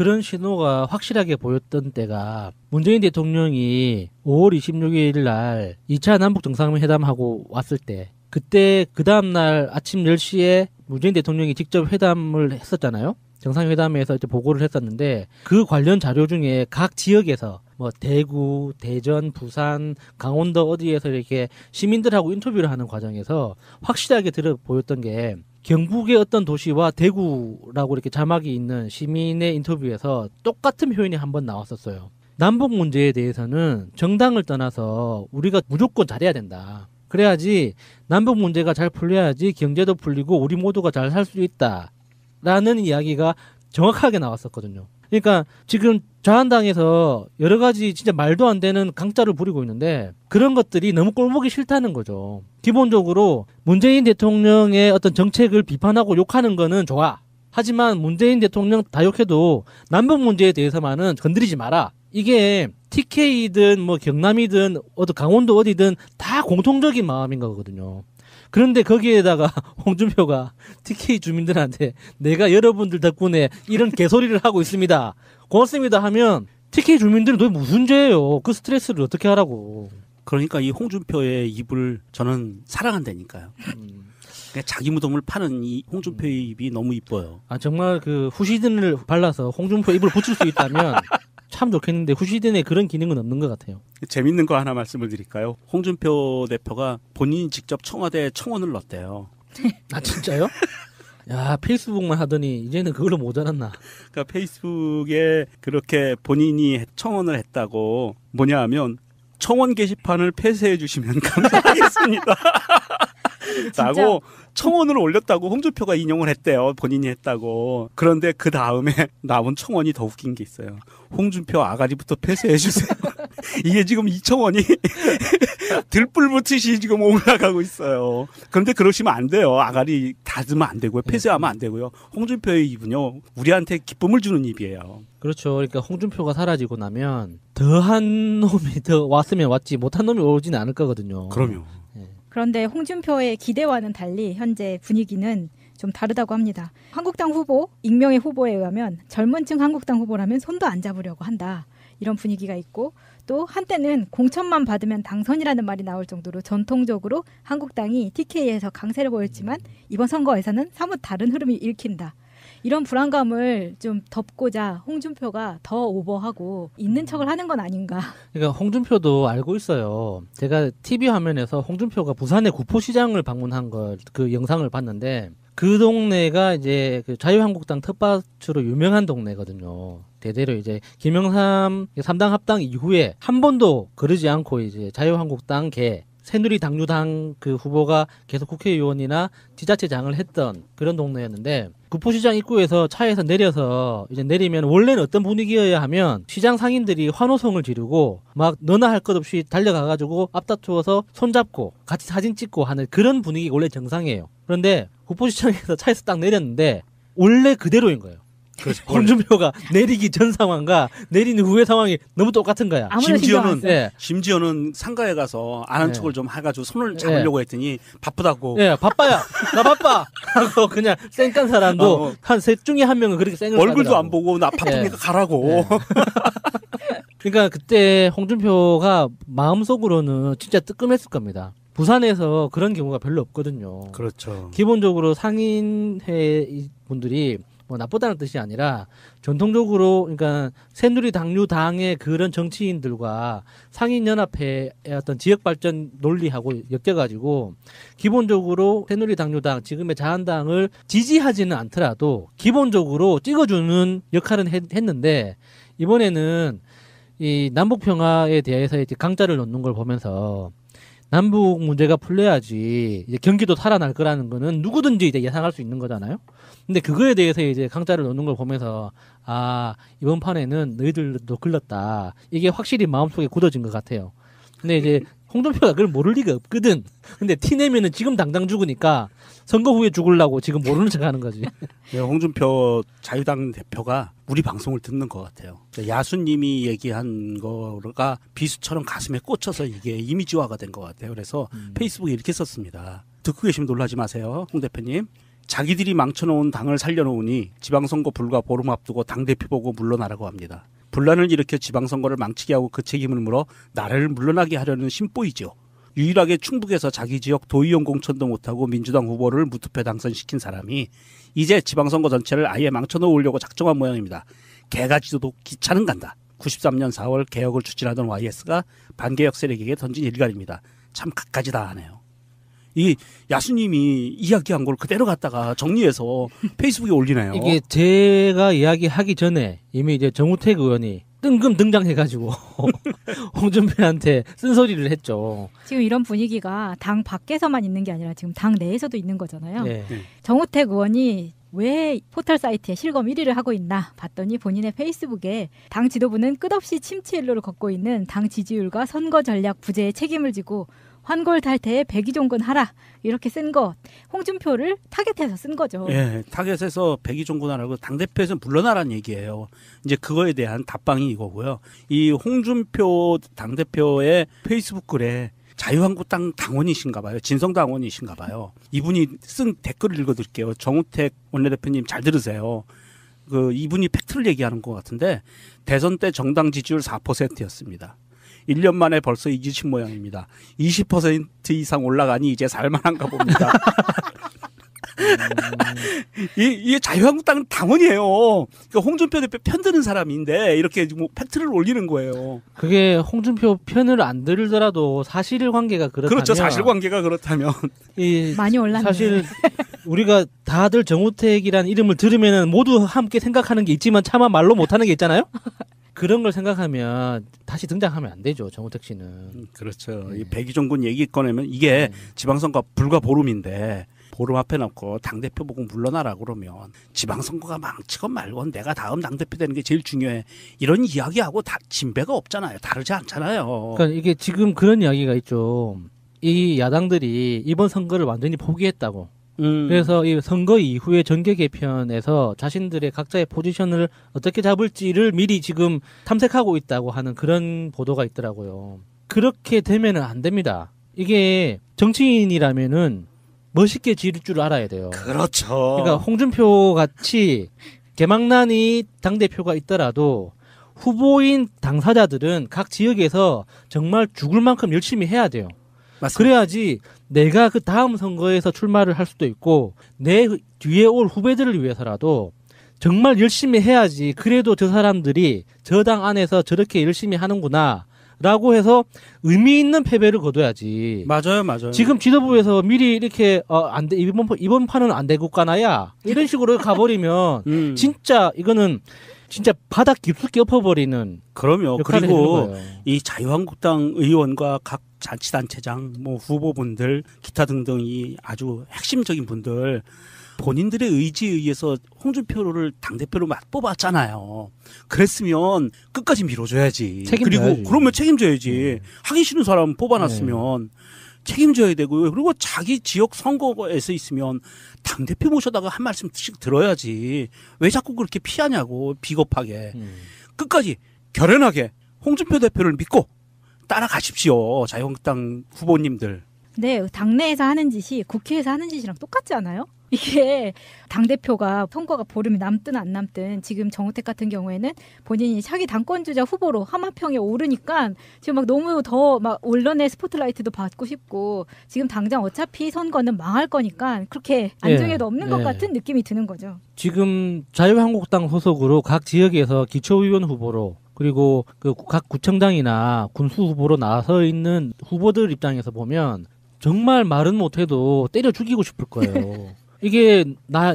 그런 신호가 확실하게 보였던 때가 문재인 대통령이 5월 26일 날 2차 남북 정상회담하고 왔을 때, 그때 그 다음날 아침 10시에 문재인 대통령이 직접 회담을 했었잖아요. 정상회담에서 이제 보고를 했었는데, 그 관련 자료 중에 각 지역에서 뭐 대구, 대전, 부산, 강원도 어디에서 이렇게 시민들하고 인터뷰를 하는 과정에서 확실하게 들어 보였던 게, 경북의 어떤 도시와 대구라고 이렇게 자막이 있는 시민의 인터뷰에서 똑같은 표현이 한번 나왔었어요. 남북 문제에 대해서는 정당을 떠나서 우리가 무조건 잘해야 된다. 그래야지 남북 문제가 잘 풀려야지 경제도 풀리고 우리 모두가 잘 살 수 있다. 라는 이야기가 정확하게 나왔었거든요. 그러니까 지금 자한당에서 여러 가지 진짜 말도 안 되는 강짜를 부리고 있는데, 그런 것들이 너무 꼴보기 싫다는 거죠. 기본적으로 문재인 대통령의 어떤 정책을 비판하고 욕하는 거는 좋아. 하지만 문재인 대통령 다 욕해도 남북 문제에 대해서만은 건드리지 마라. 이게 TK든 뭐 경남이든 강원도 어디든 다 공통적인 마음인 거거든요. 그런데 거기에다가 홍준표가 TK 주민들한테 내가 여러분들 덕분에 이런 개소리를 하고 있습니다. 고맙습니다 하면 TK 주민들은 도대체 무슨 죄예요? 그 스트레스를 어떻게 하라고. 그러니까 이 홍준표의 입을 저는 사랑한다니까요. 그러니까 자기 무덤을 파는 이 홍준표의 입이 너무 이뻐요. 아, 정말 그 후시딘을 발라서 홍준표 입을 붙일 수 있다면 참 좋겠는데 후시딘에 그런 기능은 없는 것 같아요. 재밌는 거 하나 말씀을 드릴까요? 홍준표 대표가 본인이 직접 청와대에 청원을 넣었대요. 아, 진짜요? 야, 페이스북만 하더니 이제는 그걸로 모자랐나. 그러니까 페이스북에 그렇게 본인이 청원을 했다고, 뭐냐 하면 청원 게시판을 폐쇄해 주시면 감사하겠습니다. 라고 청원을 올렸다고 홍준표가 인용을 했대요. 본인이 했다고. 그런데 그 다음에 나온 청원이 더 웃긴 게 있어요. 홍준표 아가리부터 폐쇄해 주세요. 이게 지금 이 청원이 들불 붙듯이 지금 올라가고 있어요. 그런데 그러시면 안 돼요. 아가리 닫으면 안 되고요. 폐쇄하면 안 되고요. 홍준표의 입은요, 우리한테 기쁨을 주는 입이에요. 그렇죠. 그러니까 홍준표가 사라지고 나면 더한 놈이 더 왔으면 왔지 못한 놈이 오지는 않을 거거든요. 그럼요. 그런데 홍준표의 기대와는 달리 현재 분위기는 좀 다르다고 합니다. 한국당 후보, 익명의 후보에 의하면 젊은 층 한국당 후보라면 손도 안 잡으려고 한다. 이런 분위기가 있고, 또 한때는 공천만 받으면 당선이라는 말이 나올 정도로 전통적으로 한국당이 TK에서 강세를 보였지만 이번 선거에서는 사뭇 다른 흐름이 읽힌다. 이런 불안감을 좀 덮고자 홍준표가 더 오버하고 있는 척을 하는 건 아닌가. 그러니까 홍준표도 알고 있어요. 제가 TV 화면에서 홍준표가 부산의 구포시장을 방문한 그 영상을 봤는데, 그 동네가 이제 그 자유한국당 텃밭으로 유명한 동네거든요. 대대로 이제 김영삼 3당 합당 이후에 한 번도 거르지 않고 이제 자유한국당 새누리당류당 그 후보가 계속 국회의원이나 지자체장을 했던 그런 동네였는데, 구포시장 입구에서 차에서 내려서 이제 내리면 원래는 어떤 분위기여야 하면 시장 상인들이 환호성을 지르고 막 너나 할 것 없이 달려가가지고 앞다투어서 손잡고 같이 사진 찍고 하는 그런 분위기가 원래 정상이에요. 그런데 구포시장에서 차에서 딱 내렸는데 원래 그대로인 거예요. 그렇죠. 홍준표가 내리기 전 상황과 내린 후의 상황이 너무 똑같은 거야. 심지어는 상가에 가서 아는 척을 좀 해가지고 손을 잡으려고 했더니 바쁘다고. 네, 바빠야. 나 바빠. 하고 그냥 쌩깐 사람도 한 셋 중에 한 명은 그렇게 쌩을 얼굴도 싸더라고. 안 보고 나 바쁘니까 가라고. 그러니까 그때 홍준표가 마음속으로는 진짜 뜨끔했을 겁니다. 부산에서 그런 경우가 별로 없거든요. 그렇죠. 기본적으로 상인회 분들이 뭐 나쁘다는 뜻이 아니라 전통적으로 그러니까 새누리당류당의 그런 정치인들과 상인연합회의 어떤 지역발전 논리하고 엮여가지고 기본적으로 새누리당류당 지금의 자한당을 지지하지는 않더라도 기본적으로 찍어주는 역할은 했는데, 이번에는 이 남북평화에 대해서 이제 강자를 놓는 걸 보면서 남북 문제가 풀려야지 이제 경기도 살아날 거라는 거는 누구든지 이제 예상할 수 있는 거잖아요. 근데 그거에 대해서 이제 강자를 놓는 걸 보면서 아, 이번 판에는 너희들도 글렀다. 이게 확실히 마음속에 굳어진 것 같아요. 근데 이제 홍준표가 그걸 모를 리가 없거든. 근데 티 내면은 지금 당장 죽으니까 선거 후에 죽으려고 지금 모르는 척 하는 거지. 네, 홍준표 자유당 대표가 우리 방송을 듣는 것 같아요. 야수님이 얘기한 거가 비수처럼 가슴에 꽂혀서 이게 이미지화가 된 것 같아요. 그래서 페이스북에 이렇게 썼습니다. 듣고 계시면 놀라지 마세요. 홍 대표님. 자기들이 망쳐놓은 당을 살려놓으니 지방선거 불과 보름 앞두고 당대표 보고 물러나라고 합니다. 분란을 일으켜 지방선거를 망치게 하고 그 책임을 물어 나라를 물러나게 하려는 심보이죠. 유일하게 충북에서 자기 지역 도의원 공천도 못하고 민주당 후보를 무투표 당선시킨 사람이 이제 지방선거 전체를 아예 망쳐놓으려고 작정한 모양입니다. 개가지도 기차는 간다. 93년 4월 개혁을 추진하던 YS가 반개혁 세력에게 던진 일갈입니다. 참 갖가지다 하네요. 이 야수님이 이야기한 걸 그대로 갖다가 정리해서 페이스북에 올리네요. 이게 제가 이야기하기 전에 이미 이제 정우택 의원이 뜬금 등장해가지고 홍준표한테 쓴소리를 했죠. 지금 이런 분위기가 당 밖에서만 있는 게 아니라 지금 당 내에서도 있는 거잖아요. 네. 정우택 의원이 왜 포털 사이트에 실검 1위를 하고 있나 봤더니 본인의 페이스북에 당 지도부는 끝없이 침체 일로를 걷고 있는 당 지지율과 선거 전략 부재에 책임을 지고 환골탈태에 백의종군하라 이렇게 쓴 것, 홍준표를 타겟해서 쓴 거죠. 예, 타겟에서 백의종군하라고 당대표에서 물러나라는 얘기예요. 이제 그거에 대한 답방이 이거고요. 이 홍준표 당대표의 페이스북 글에 자유한국당 당원이신가 봐요. 진성 당원이신가 봐요. 이분이 쓴 댓글을 읽어드릴게요. 정우택 원내대표님 잘 들으세요. 이분이 팩트를 얘기하는 것 같은데 대선 때 정당 지지율 4%였습니다. 1년 만에 벌써 잊으신 모양입니다. 20% 이상 올라가니 이제 살만한가 봅니다. 이게 자유한국당 당원이에요. 그러니까 홍준표 대표 편드는 사람인데 이렇게 뭐 팩트를 올리는 거예요. 그게 홍준표 편을 안 들더라도 사실관계가 그렇다면 그렇죠. 사실관계가 그렇다면 많이 올랐네. 사실 우리가 다들 정우택이라는 이름을 들으면 모두 함께 생각하는 게 있지만 차마 말로 못하는 게 있잖아요. 그런 걸 생각하면 다시 등장하면 안 되죠. 정우택 씨는. 그렇죠. 네. 이 백의종군 얘기 꺼내면 이게 지방선거 불과 보름인데 보름 앞에 놓고 당대표 보고 물러나라 그러면 지방선거가 망치건 말건 내가 다음 당대표 되는 게 제일 중요해. 이런 이야기하고 다 진배가 없잖아요. 다르지 않잖아요. 그러니까 이게 지금 그런 이야기가 있죠. 이 야당들이 이번 선거를 완전히 포기했다고. 그래서 이 선거 이후에 정계 개편에서 자신들의 각자의 포지션을 어떻게 잡을지를 미리 지금 탐색하고 있다고 하는 그런 보도가 있더라고요. 그렇게 되면은 안 됩니다. 이게 정치인이라면은 멋있게 지를 줄 알아야 돼요. 그렇죠. 그러니까 홍준표 같이 개망난이 당대표가 있더라도 후보인 당사자들은 각 지역에서 정말 죽을 만큼 열심히 해야 돼요. 맞습니다. 그래야지 내가 그 다음 선거에서 출마를 할 수도 있고 내 뒤에 올 후배들을 위해서라도 정말 열심히 해야지 그래도 저 사람들이 저 당 안에서 저렇게 열심히 하는구나 라고 해서 의미 있는 패배를 거둬야지. 맞아요, 맞아요. 지금 지도부에서 미리 이렇게 안 돼, 이번 판은 안 되고 가나야 이런 식으로 가버리면 진짜 이거는 진짜 바닥 깊숙이 엎어버리는. 그럼요. 역할을 그리고 해주는 거예요. 이 자유한국당 의원과 각 자치단체장, 뭐 후보분들, 기타 등등이 아주 핵심적인 분들 본인들의 의지에 의해서 홍준표를 당대표로 뽑았잖아요. 그랬으면 끝까지 밀어줘야지. 책임져야지. 그리고 그러면 책임져야지. 하기 싫은 사람 뽑아놨으면 책임져야 되고요. 그리고 자기 지역 선거에서 있으면 당대표 모셔다가 한 말씀씩 들어야지. 왜 자꾸 그렇게 피하냐고, 비겁하게. 끝까지 결연하게 홍준표 대표를 믿고 따라가십시오. 자유한국당 후보님들. 네, 당내에서 하는 짓이 국회에서 하는 짓이랑 똑같지 않아요? 이게 당대표가 선거가 보름이 남든 안 남든 지금 정우택 같은 경우에는 본인이 차기 당권주자 후보로 하마평에 오르니까 지금 막 너무 더 막 언론의 스포트라이트도 받고 싶고 지금 당장 어차피 선거는 망할 거니까 그렇게 안중에도 없는 것 같은 느낌이 드는 거죠. 지금 자유한국당 소속으로 각 지역에서 기초의원 후보로 그리고 그 각 구청장이나 군수 후보로 나서 있는 후보들 입장에서 보면 정말 말은 못해도 때려 죽이고 싶을 거예요. 이게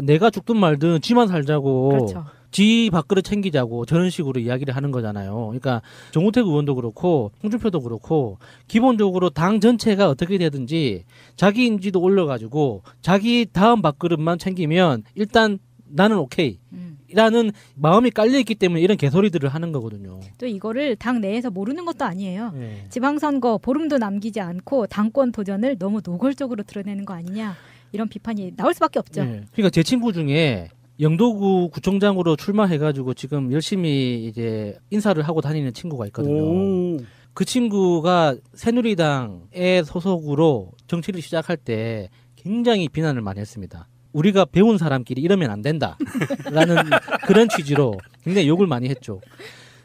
내가 죽든 말든 지만 살자고, 그렇죠. 지 밥그릇 챙기자고 저런 식으로 이야기를 하는 거잖아요. 그러니까 정우택 의원도 그렇고 홍준표도 그렇고 기본적으로 당 전체가 어떻게 되든지 자기 인지도 올려가지고 자기 다음 밥그릇만 챙기면 일단 나는 오케이. 라는 마음이 깔려있기 때문에 이런 개소리들을 하는 거거든요. 또 이거를 당 내에서 모르는 것도 아니에요. 네. 지방선거 보름도 남기지 않고 당권 도전을 너무 노골적으로 드러내는 거 아니냐 이런 비판이 나올 수밖에 없죠. 네. 그러니까 제 친구 중에 영도구 구청장으로 출마해가지고 지금 열심히 이제 인사를 하고 다니는 친구가 있거든요. 오. 그 친구가 새누리당의 소속으로 정치를 시작할 때 굉장히 비난을 많이 했습니다. 우리가 배운 사람끼리 이러면 안 된다라는 그런 취지로 굉장히 욕을 많이 했죠.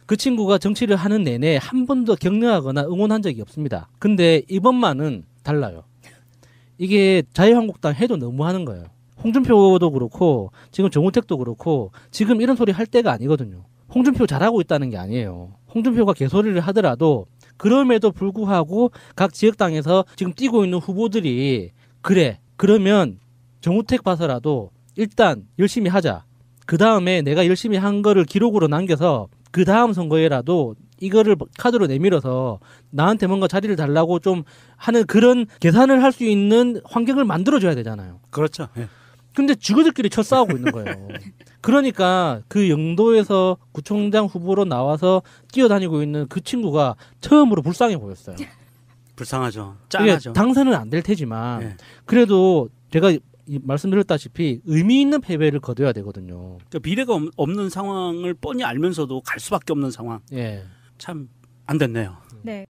그 친구가 정치를 하는 내내 한 번도 격려하거나 응원한 적이 없습니다. 근데 이번만은 달라요. 이게 자유한국당 해도 너무하는 거예요. 홍준표도 그렇고 지금 정우택도 그렇고 지금 이런 소리 할 때가 아니거든요. 홍준표 잘하고 있다는 게 아니에요. 홍준표가 개소리를 하더라도 그럼에도 불구하고 각 지역당에서 지금 뛰고 있는 후보들이 그래 그러면 정우택 봐서라도 일단 열심히 하자. 그 다음에 내가 열심히 한 거를 기록으로 남겨서 그 다음 선거에라도 이거를 카드로 내밀어서 나한테 뭔가 자리를 달라고 좀 하는 그런 계산을 할 수 있는 환경을 만들어줘야 되잖아요. 그렇죠. 예. 근데 지그들끼리 쳐싸우고 있는 거예요. 그러니까 그 영도에서 구청장 후보로 나와서 뛰어다니고 있는 그 친구가 처음으로 불쌍해 보였어요. 불쌍하죠. 이게 짠하죠. 당선은 안 될 테지만 예. 그래도 제가 말씀드렸다시피 의미 있는 패배를 거둬야 되거든요. 그러니까 미래가 없는 상황을 뻔히 알면서도 갈 수밖에 없는 상황. 예. 참 안 됐네요. 네.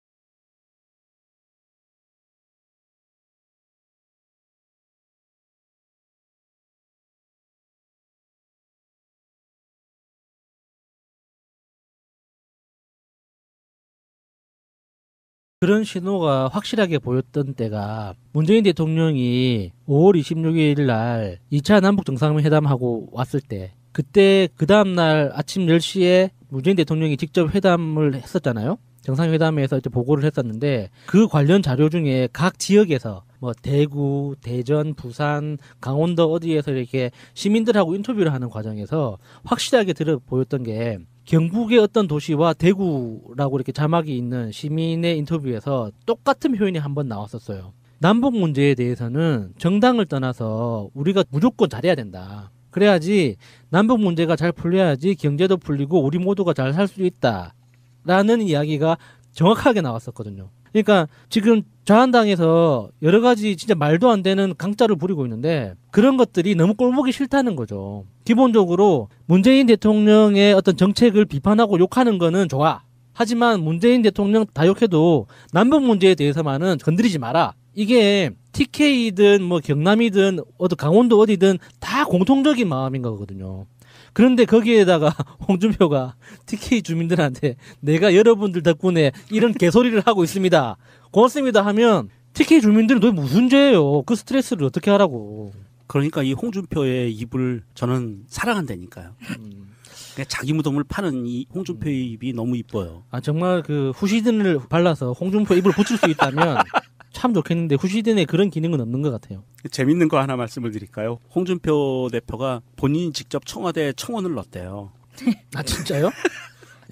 그런 신호가 확실하게 보였던 때가 문재인 대통령이 5월 26일 날 2차 남북 정상회담하고 왔을 때 그때 그 다음날 아침 10시에 문재인 대통령이 직접 회담을 했었잖아요. 정상회담에서 이제 보고를 했었는데 그 관련 자료 중에 각 지역에서 뭐 대구, 대전, 부산, 강원도 어디에서 이렇게 시민들하고 인터뷰를 하는 과정에서 확실하게 들어 보였던 게 경북의 어떤 도시와 대구라고 이렇게 자막이 있는 시민의 인터뷰에서 똑같은 표현이 한번 나왔었어요. 남북 문제에 대해서는 정당을 떠나서 우리가 무조건 잘해야 된다. 그래야지 남북 문제가 잘 풀려야지 경제도 풀리고 우리 모두가 잘 살 수 있다라는 이야기가 정확하게 나왔었거든요. 그러니까 지금 자한당에서 여러 가지 진짜 말도 안 되는 강짜를 부리고 있는데 그런 것들이 너무 꼴보기 싫다는 거죠. 기본적으로 문재인 대통령의 어떤 정책을 비판하고 욕하는 거는 좋아. 하지만 문재인 대통령 다 욕해도 남북 문제에 대해서만은 건드리지 마라. 이게 TK든 뭐 경남이든 어디 강원도 어디든 다 공통적인 마음인 거거든요. 그런데 거기에다가 홍준표가 TK 주민들한테 내가 여러분들 덕분에 이런 개소리를 하고 있습니다. 고맙습니다 하면 TK 주민들은 도대체 무슨 죄예요. 그 스트레스를 어떻게 하라고. 그러니까 이 홍준표의 입을 저는 사랑한다니까요. 그냥 자기 무덤을 파는 이 홍준표의 입이 너무 이뻐요. 아 정말 그 후시딘을 발라서 홍준표 입을 붙일 수 있다면 참 좋겠는데 후시딘에 그런 기능은 없는 것 같아요. 재밌는 거 하나 말씀을 드릴까요? 홍준표 대표가 본인이 직접 청와대에 청원을 넣었대요. 아 진짜요?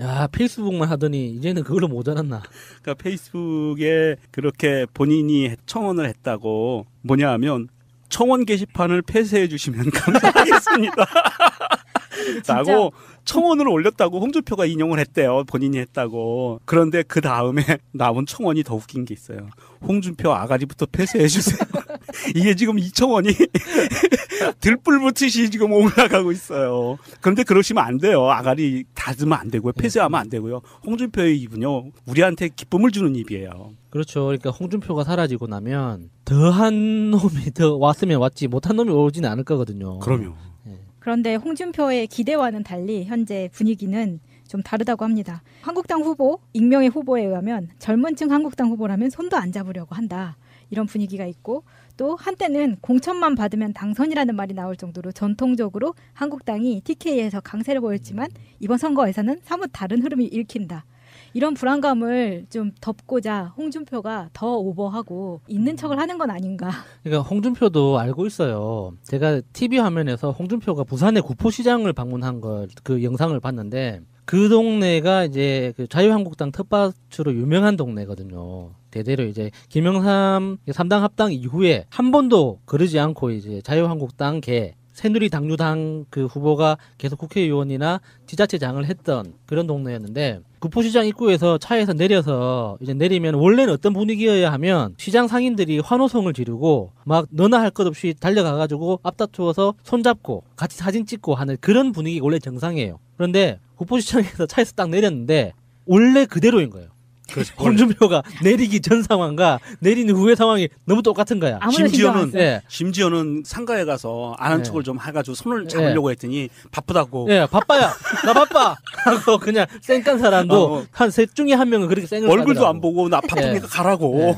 야 페이스북만 하더니 이제는 그걸로 모자랐나. 그러니까 페이스북에 그렇게 본인이 청원을 했다고 뭐냐 하면 청원 게시판을 폐쇄해 주시면 감사하겠습니다. 라고 청원을 올렸다고 홍준표가 인용을 했대요. 본인이 했다고. 그런데 그 다음에 나온 청원이 더 웃긴 게 있어요. 홍준표 아가리부터 폐쇄해 주세요. 이게 지금 이 청원이 들불 붙듯이 지금 올라가고 있어요. 그런데 그러시면 안 돼요. 아가리 닫으면 안 되고요. 폐쇄하면 안 되고요. 홍준표의 입은요. 우리한테 기쁨을 주는 입이에요. 그렇죠. 그러니까 홍준표가 사라지고 나면 더한 놈이 더 왔으면 왔지 못한 놈이 오지는 않을 거거든요. 그럼요. 그런데 홍준표의 기대와는 달리 현재 분위기는 좀 다르다고 합니다. 한국당 후보, 익명의 후보에 의하면 젊은 층 한국당 후보라면 손도 안 잡으려고 한다. 이런 분위기가 있고 또 한때는 공천만 받으면 당선이라는 말이 나올 정도로 전통적으로 한국당이 TK에서 강세를 보였지만 이번 선거에서는 사뭇 다른 흐름이 읽힌다. 이런 불안감을 좀 덮고자 홍준표가 더 오버하고 있는 척을 하는 건 아닌가. 그러니까 홍준표도 알고 있어요. 제가 TV 화면에서 홍준표가 부산의 구포시장을 방문한 걸 그 영상을 봤는데 그 동네가 이제 그 자유한국당 텃밭으로 유명한 동네거든요. 대대로 이제 김영삼 3당 합당 이후에 한 번도 거르지 않고 이제 자유한국당 새누리당류당 그 후보가 계속 국회의원이나 지자체장을 했던 그런 동네였는데 구포시장 입구에서 차에서 내려서 이제 내리면 원래는 어떤 분위기여야 하면 시장 상인들이 환호성을 지르고 막 너나 할 것 없이 달려가가지고 앞다투어서 손잡고 같이 사진 찍고 하는 그런 분위기가 원래 정상이에요. 그런데 구포시장에서 차에서 딱 내렸는데 원래 그대로인 거예요. 그렇죠. 홍준표가 내리기 전 상황과 내리는 후의 상황이 너무 똑같은 거야. 아무도 신경 안 심지어는 써요. 예. 심지어는 상가에 가서 아는 네. 척을 좀 해가지고 손을 잡으려고 했더니 바쁘다고. 예, 바빠야. 나 바빠. 하고 그냥 쌩깐 사람도 어. 한 셋 중에 한 명은 그렇게 쌩을 얼굴도 까더라고. 안 보고 나 바쁘니까 예. 가라고. 예.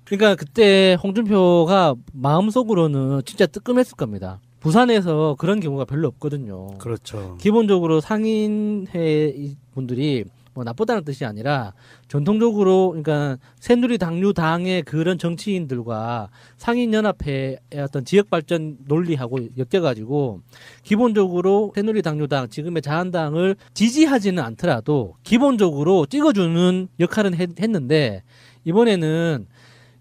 그러니까 그때 홍준표가 마음속으로는 진짜 뜨끔했을 겁니다. 부산에서 그런 경우가 별로 없거든요. 그렇죠. 기본적으로 상인회 분들이 뭐 나쁘다는 뜻이 아니라 전통적으로 그러니까 새누리당류당의 그런 정치인들과 상인연합회의 어떤 지역발전 논리하고 엮여가지고 기본적으로 새누리당류당 지금의 자한당을 지지하지는 않더라도 기본적으로 찍어주는 역할은 했는데 이번에는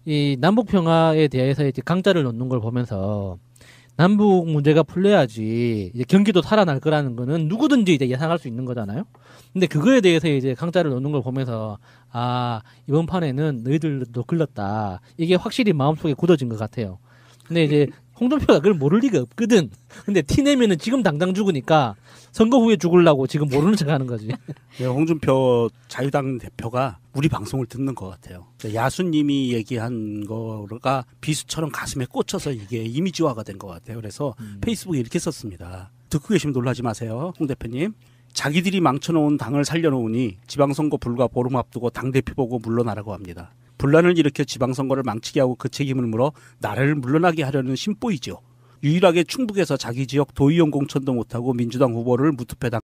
이 남북평화에 대해서 이제 강자를 놓는 걸 보면서 남북 문제가 풀려야지 이제 경기도 살아날 거라는 거는 누구든지 이제 예상할 수 있는 거잖아요. 근데 그거에 대해서 이제 강자를 놓는 걸 보면서 아 이번 판에는 너희들도 글렀다. 이게 확실히 마음속에 굳어진 것 같아요. 근데 이제 홍준표가 그걸 모를 리가 없거든. 근데 티 내면은 지금 당장 죽으니까 선거 후에 죽으려고 지금 모르는 척하는 거지. 네, 홍준표 자유당 대표가 우리 방송을 듣는 것 같아요. 야수님이 얘기한 거가 비수처럼 가슴에 꽂혀서 이게 이미지화가 된 것 같아요. 그래서 페이스북에 이렇게 썼습니다. 듣고 계시면 놀라지 마세요, 홍 대표님. 자기들이 망쳐놓은 당을 살려놓으니 지방선거 불과 보름 앞두고 당대표 보고 물러나라고 합니다. 분란을 일으켜 지방선거를 망치게 하고 그 책임을 물어 나라를 물러나게 하려는 심보이죠. 유일하게 충북에서 자기 지역 도의원 공천도 못하고 민주당 후보를 무투표 당